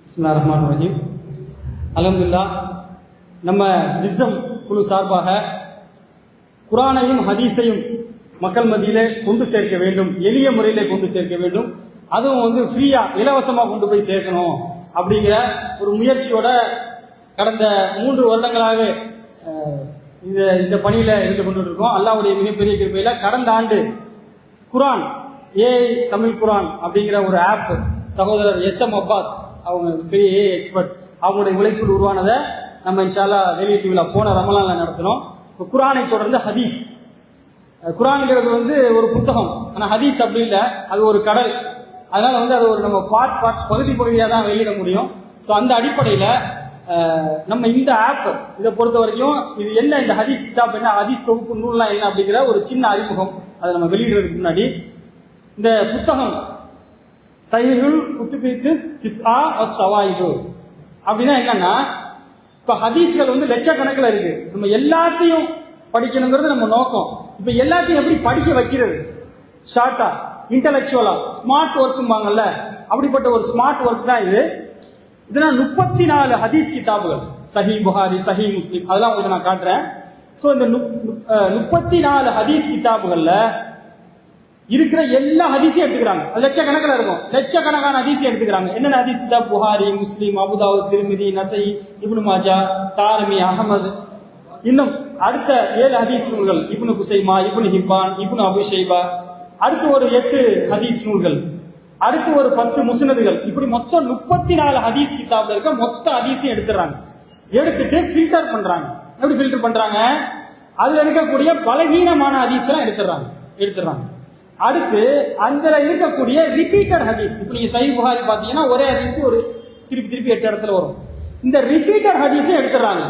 பிஸ்மில்லாஹிர் ரஹ்மானிர் ரஹீம். அல்ஹம்துலில்லாஹ். நம்ம விஸ்டம் குழு சார்பாக குர்ஆனையும் ஹதீஸையும் மக்கள் மத்தியிலே கொண்டு சேர்க்க வேண்டும், எளிய முறையிலே கொண்டு சேர்க்க வேண்டும், அதுவும் ஃப்ரீயா இலவசமாக கொண்டு போய் சேர்க்கணும் அப்படிங்கிற ஒரு முயற்சியோட கடந்த 3 வருடங்களாக இந்த பணியில இருந்து கொண்டு இருக்கோம். அல்லாஹ்வுடைய மிகப்பெரிய கிருபையில கடந்த ஆண்டு குர்ஆன் ஏஐ தமிழ் குர்ஆன் அப்படிங்கிற ஒரு ஆப் சகோதரர் SM அப்பாஸ், அவங்க பெரிய ஏஐ எக்ஸ்பர்ட், அவங்களுடைய உழைப்பில் உருவானதை நம்ம இன்ஷா அல்லாஹ் வெளியீட்டு விழா போன ரமலான்ல நடத்தினோம். குர்ஆனை தொடர்ந்து ஹதீஸ். குர்ஆன்ங்கிறது ஒரு புத்தகம், ஆனால் ஹதீஸ் அப்படி இல்லை, அது ஒரு கடல். அதனால அது ஒரு நம்ம பகுதியாக தான் வெளியிட முடியும். ஸோ அந்த அடிப்படையில் நம்ம இந்த ஆப் இதை பொறுத்த வரைக்கும் இது என்ன, இந்த ஹதீஸ் கிதாப் என்ன, ஹதீஸ் தொகுப்பு நூல்லாம் என்ன அப்படிங்கிற ஒரு சின்ன அறிமுகம். அதை நம்ம வெளியிடுறதுக்கு முன்னாடி இந்த புத்தகம் சஹீஹுல் குத்துபி திஸ்ஆ வஸ்ஸவாயிது அப்படின்னா என்னன்னா, இப்போ ஹதீஸ்கள் லட்சக்கணக்கில் இருக்கு. நம்ம எல்லாத்தையும் படிக்கணுங்கிறது நம்ம நோக்கம். இப்போ எல்லாத்தையும் எப்படி படிக்க வைக்கிறது, ஷார்ட்டா இன்டலெக்சுவலா ஸ்மார்ட் ஒர்க்கும்பாங்கல்ல, அப்படிப்பட்ட ஒரு ஸ்மார்ட் ஒர்க் தான் இது. இதனால் 34 ஹதீஸ் கிதாபுகள், சஹி புகாரி, சஹி முஸ்லிம், அதெல்லாம் உங்களுக்கு நான் காட்டுறேன். ஸோ இந்த 34 ஹதீஸ் கிதாபுகள்ல இருக்கிற எல்லா ஹதீஸையும் எடுத்துக்கிறாங்க. அது லட்சக்கணக்கில் இருக்கும், லட்சக்கணக்கான ஹதீஸையும் எடுத்துக்கிறாங்க. என்னென்ன ஹதீஸ் கிதாப்? புகாரி, முஸ்லிம், அபுதாவுத், திர்மிதி, நசை, இப்னு மாஜா, தாரமி, அஹமது, இன்னும் அடுத்த 7 ஹதீஸ் நூல்கள், இப்னு குசைமா, இப்னு ஹிப்பான், இப்னு அபு ஷைபா, அடுத்து ஒரு 8 ஹதீஸ் நூல்கள், அடுத்து ஒரு 10 முஸ்னதுகள், இப்படி மொத்தம் 34 ஹதீஸ் கிதாப்ல இருக்க மொத்த ஹதீஸையும் எடுத்துறாங்க. எடுத்துட்டு ஃபில்டர் பண்றாங்க. எப்படி ஃபில்டர் பண்றாங்க? அதுல இருக்கக்கூடிய பலகீனமான ஹதீஸ் எல்லாம் எடுத்துறாங்க. அடுத்து அதுல இருக்கக்கூடிய ரிப்பீட்டட் ஹதீஸ், இப்ப நீங்க சஹீஹ் புகாரி பாத்தீங்கன்னா ஒரே ஹதீஸ் திருப்பி 8 இடத்துல வரும். இந்த ரிப்பீட்டட் ஹதீஸை எடுத்துறாங்க.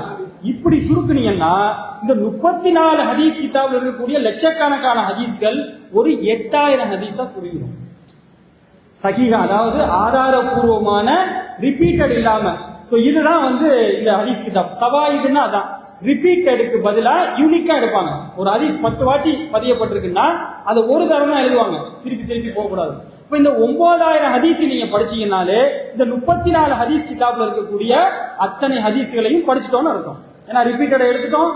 இப்படி சுருக்குனீங்கன்னா இந்த 34 ஹதீஸ் கிதாப்ல இருக்கக்கூடிய லட்சக்கணக்கான ஹதீஸ்கள் ஒரு 8000 ஹதீஸா சுருங்கிடும். சஹீஹா, அதாவது ஆதாரபூர்வமான, ரிப்பீட்டட் இல்லாம. சோ இதுதான் இந்த ஹதீஸ் கிதாப். சவாயிதுன்னா அதான், ரிப்பீட்டடுக்கு பதிலா யூனிக்கா எடுப்பாங்க. ஒரு ஹதீஸ் 10 வாட்டி பதியப்பட்டிருக்குன்னா அதை ஒரு தடவை தான் எழுதுவாங்க, திருப்பி போகக்கூடாது. இப்ப இந்த 9000 ஹதீஸ் நீங்க படிச்சீங்கன்னாலே இந்த 34 ஹதீஸ் கிதாப்ல இருக்கக்கூடிய அத்தனை ஹதீஸ்களையும் படிச்சுட்டோம்னு அர்த்தம். ஏன்னா ரிப்பீட்டடை எடுத்துட்டோம்,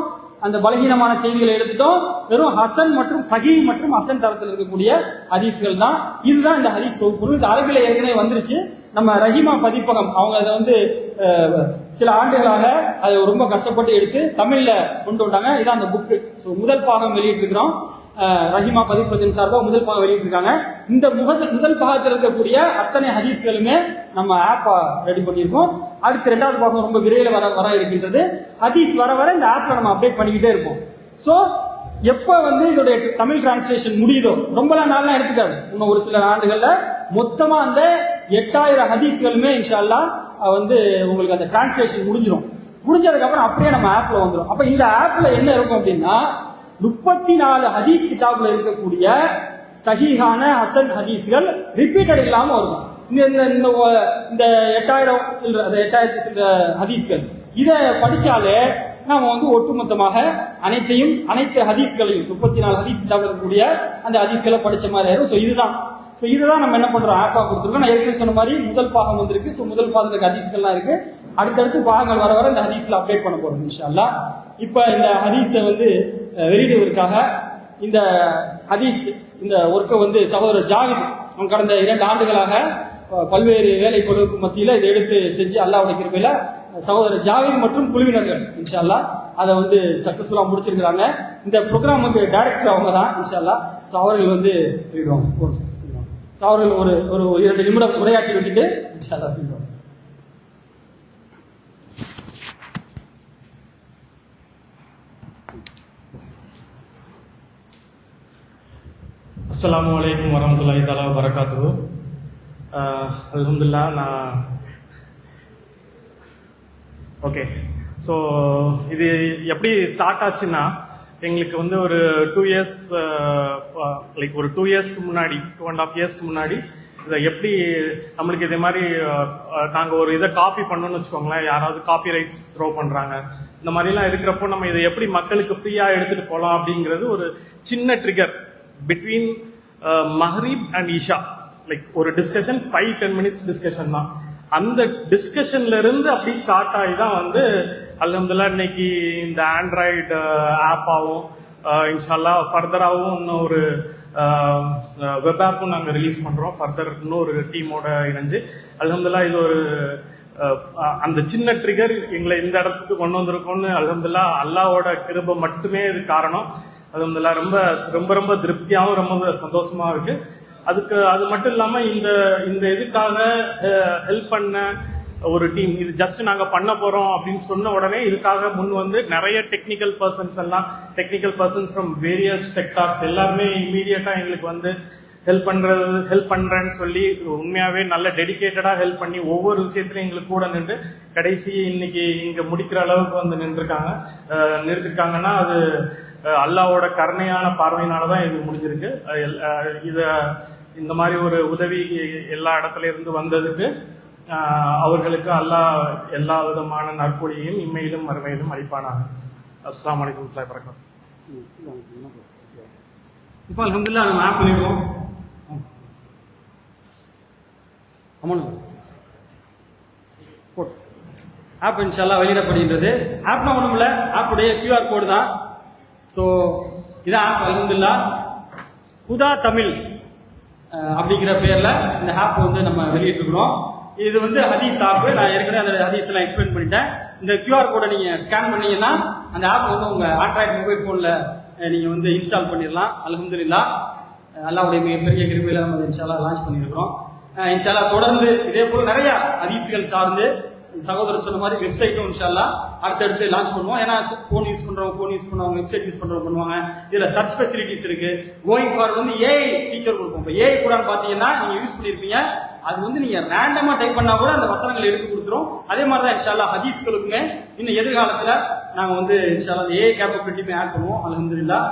அந்த பலகீனமான செய்திகளை எடுத்துட்டோம், வெறும் ஹசன் மற்றும் சஹீஹ் மற்றும் ஹசன் தரத்தில் இருக்கக்கூடிய ஹதீஸ்கள் தான். இதுதான் இந்த ஹதீஸ் தொகுப்பு. இந்த அரபில ஏற்கனவே வந்துருச்சு. நம்ம ரஹிமா பதிப்பகம் அவங்க அதை சில ஆண்டுகளாக அதை ரொம்ப கஷ்டப்பட்டு எடுத்து தமிழ்ல கொண்டு வந்தாங்க. இதான் அந்த புக்கு. ஸோ முதல் பாகம் வெளியிட்டு இருக்கிறோம். ரஹிமா பதிப்பகத்தின் சார்பாக முதல் பாகம் வெளியிட்டு இருக்காங்க. இந்த முதல் பாகத்தில் இருக்கக்கூடிய அத்தனை ஹதீஸ்களுமே நம்ம ஆப்பா ரெடி பண்ணியிருக்கோம். அடுத்து 2வது பாகம் ரொம்ப விரைவில் வர இருக்கின்றது. ஹதீஸ் வர இந்த ஆப்ல நம்ம அப்டேட் பண்ணிக்கிட்டே இருப்போம். ஸோ எப்ப இதோடைய தமிழ் டிரான்ஸ்லேஷன் முடியுதோ, ரொம்பலாம் நாள்லாம் எடுத்துக்காது, இன்னும் ஒரு சில ஆண்டுகள்ல மொத்தமா அந்த 8000 ஹதீஸ்களுமே இன்ஷா அல்லாஹ் உங்களுக்கு அந்த டிரான்ஸ்லேஷன் முடிஞ்சதுக்கு அப்புறம் அப்படியே நம்ம ஆப்ல வந்துடும். அப்ப இந்த ஆப்ல என்ன இருக்கும் அப்படின்னா, 34 ஹதீஸ் கிதாப்ல இருக்கக்கூடிய சஹீஹான ஹசன் ஹதீஸ்கள் ரிப்பீட்டட் இல்லாம வரும். இந்த 8000 சில ஹதீஸ்கள் இதை படிச்சாலே நாம ஒட்டுமொத்தமாக அனைத்து ஹதீஸ்களையும் 34 ஹதீஸ் கிதாப்ல இருக்கக்கூடிய அந்த ஹதீஸ்களை படிச்ச மாதிரி ஆயிரும். ஸோ இதுதான் நம்ம என்ன பண்றோம், ஆப்பா கொடுத்துருக்கோம். நான் ஏற்கனவே சொன்ன மாதிரி முதல் பாகம் வந்திருக்கு. ஸோ முதல் பாகத்துக்கு ஹதீஸ்கள்லாம் இருக்கு. அடுத்தடுத்து பாகங்கள் வர இந்த ஹதீஸ்ல அப்டேட் பண்ண போறோம் இன்ஷா அல்லாஹ். இப்ப இந்த ஹதீஸை வெளியிடுவதற்காக இந்த ஹதீஸ் இந்த ஒர்க்கை சகோதரர் ஜாகித் அவங்க கடந்த 2 ஆண்டுகளாக பல்வேறு வேலை பொழுதுக்கு மத்தியில இதை எடுத்து செஞ்சு அல்லாஹ்வுடைய கிருபையில சகோதரர் ஜாகித் மற்றும் குழுவினர்கள் இன்ஷா அல்லாஹ் அதை சக்சஸ்ஃபுல்லா முடிச்சிருக்கிறாங்க. இந்த ப்ரோக்ராமுக்கு டைரக்டர் அவங்க தான் இன்ஷா அல்லாஹ். ஸோ அவர்கள் வெளியிடுவாங்க. ஸோ அவர்கள் ஒரு 2 நிமிடம் உரையாற்றி விட்டுட்டு இன்ஷா அல்லாஹ் சொல்லுவாங்க. அஸ்ஸலாமு அலைக்கும் வரமத்துல்லாஹி தஆலா வபரகாத்துஹு. அல்ஹம்துலில்லாஹ். ஓகே. ஸோ இது எப்படி ஸ்டார்ட் ஆச்சுன்னா, எங்களுக்கு ஒரு 2 இயர்ஸ் லைக் ஒரு 2 இயர்ஸ்க்கு முன்னாடி 2.5 இயர்ஸ்க்கு முன்னாடி இதை எப்படி நம்மளுக்கு இதே மாதிரி நாங்கள் ஒரு இதை காப்பி பண்ணணும்னு வச்சுக்கோங்களேன், யாராவது காப்பி ரைட்ஸ் த்ரோ பண்ணுறாங்க, இந்த மாதிரிலாம் இருக்கிறப்போ நம்ம இதை எப்படி மக்களுக்கு ஃப்ரீயாக எடுத்துகிட்டு போகலாம் அப்படிங்கிறது ஒரு சின்ன trigger between Maghrib and Isha. Like ஒரு டிஸ்கஷன் 5-10 மினிட்ஸ் டிஸ்கஷன் தான். அந்த டிஸ்கஷன்ல இருந்து அப்படி ஸ்டார்ட் ஆகி தான் வந்து அல்ஹம்துலில்லாஹ் இன்னைக்கு இந்த ஆண்ட்ராய்டு ஆப்பாவும் இன்ஷால்லா ஃபர்தராகவும் இன்னும் ஒரு வெப் ஆப்பும் நாங்கள் ரிலீஸ் பண்ணுறோம். ஃபர்தர் இன்னொரு டீமோட இணைஞ்சு அல்ஹம்துலில்லாஹ் இது ஒரு அந்த சின்ன ட்ரிகர் எங்களை இந்த இடத்துக்கு கொண்டு வந்திருக்கோம்னு அல்ஹம்துலில்லாஹ் அல்லாஹ்வோட கிருபை மட்டுமே இது காரணம். அல்ஹம்துலில்லாஹ் ரொம்ப ரொம்ப ரொம்ப திருப்தியாகவும் ரொம்ப சந்தோஷமா இருக்கு. அதுக்கு அது மட்டும் இல்லாம இந்த இதுக்காக ஹெல்ப் பண்ண ஒரு டீம், இது ஜஸ்ட் நாங்க பண்ண போறோம் அப்படின்னு சொன்ன உடனே இதுக்காக முன் வந்து நிறைய technical persons from various sectors எல்லாருமே இமீடியட்டா எங்களுக்கு வந்து ஹெல்ப் பண்றேன்னு சொல்லி உண்மையாவே நல்ல டெடிகேட்டடா ஹெல்ப் பண்ணி ஒவ்வொரு விஷயத்திலையும் எங்களுக்கு கூட நின்று கடைசி இன்னைக்கு இங்க முடிக்கிற அளவுக்கு வந்து நிறுத்திருக்காங்கன்னா அது அல்லாஹ்வோட கருணையான பார்வையினாலதான் இது முடிஞ்சிருக்கு. இந்த மாதிரி ஒரு உதவி எல்லா இடத்துல இருந்து வந்ததுக்கு அவர்களுக்கு அல்லாஹ் எல்லா விதமான நற்கூலியையும் இம்மையிலும் மறுமையிலும் அளிப்பானாக. அஸ்ஸலாமு அலைக்கும் வரஹ்மத்துல்லாஹி வபரகாத்துஹு. இப்போ அல்ஹம்துலில்லாஹ் நம்ம ஆப் பண்ணிடுவோம். ஆப் இன்ஷால்லா வெளியிடப்படுகின்றது. ஆப்னா ஒன்றும் இல்லை, ஆப்புடைய QR கோடு தான். ஸோ இதான் ஆப். அல்ஹம்துலில்லாஹ் ஹுதா தமிழ் அப்படிங்கிற பேர்ல இந்த ஆப் வந்து நம்ம வெளியிட்டிருக்கிறோம். இது வந்து ஹதீஸ் ஆப். நான் ஏற்கனவே அந்த ஹதீஸ் எல்லாம் எக்ஸ்பிளைன் பண்ணிட்டேன். இந்த QR கோடை நீங்க ஸ்கேன் பண்ணீங்கன்னா அந்த ஆப் வந்து உங்க ஆண்ட்ராய்டு மொபைல் போன்ல நீங்க வந்து இன்ஸ்டால் பண்ணிடலாம். அல்ஹம்துலில்லாஹ் அல்லாஹ்வுடைய மிகப்பெரிய கிருபையில நம்ம இன்ஷால்லா லான்ச் பண்ணியிருக்கிறோம். இன்ஷால்லா தொடர்ந்து இதே போல நிறைய ஹதீஸ்கள் சார்ந்து சகோதரர் சொன்ன மாதிரி வெப்சைட்டும் இன்ஷால்லா அடுத்தடுத்து லான்ச் பண்ணுவோம். ஏன்னா ஃபோன் யூஸ் பண்ணுறவங்க வெப்சைட் யூஸ் பண்றவங்க பண்ணுவாங்க. இதுல சர்ச் ஃபெசிலிட்டிஸ் இருக்கு. கோயிங் ஃபார் வந்து ஏஐ ஃபீச்சர் கொடுப்போம். இப்போ ஏஐ கூட பாத்தீங்கன்னா நீங்க யூஸ் பண்ணிருப்பீங்க, அது வந்து நீங்க ரேண்டமா டைப் பண்ணா கூட அந்த வசனங்களை எடுத்து கொடுத்துரும். அதே மாதிரி தான் இன்ஷால்லா ஹதீஸ்களுக்குமே இன்னும் எதிர்காலத்துல நாங்க வந்து இன்ஷால்லா ஏஐ கேப்பபிலிட்டியுமே ஆட் பண்ணுவோம். அல்ஹம்துலில்லாஹ்.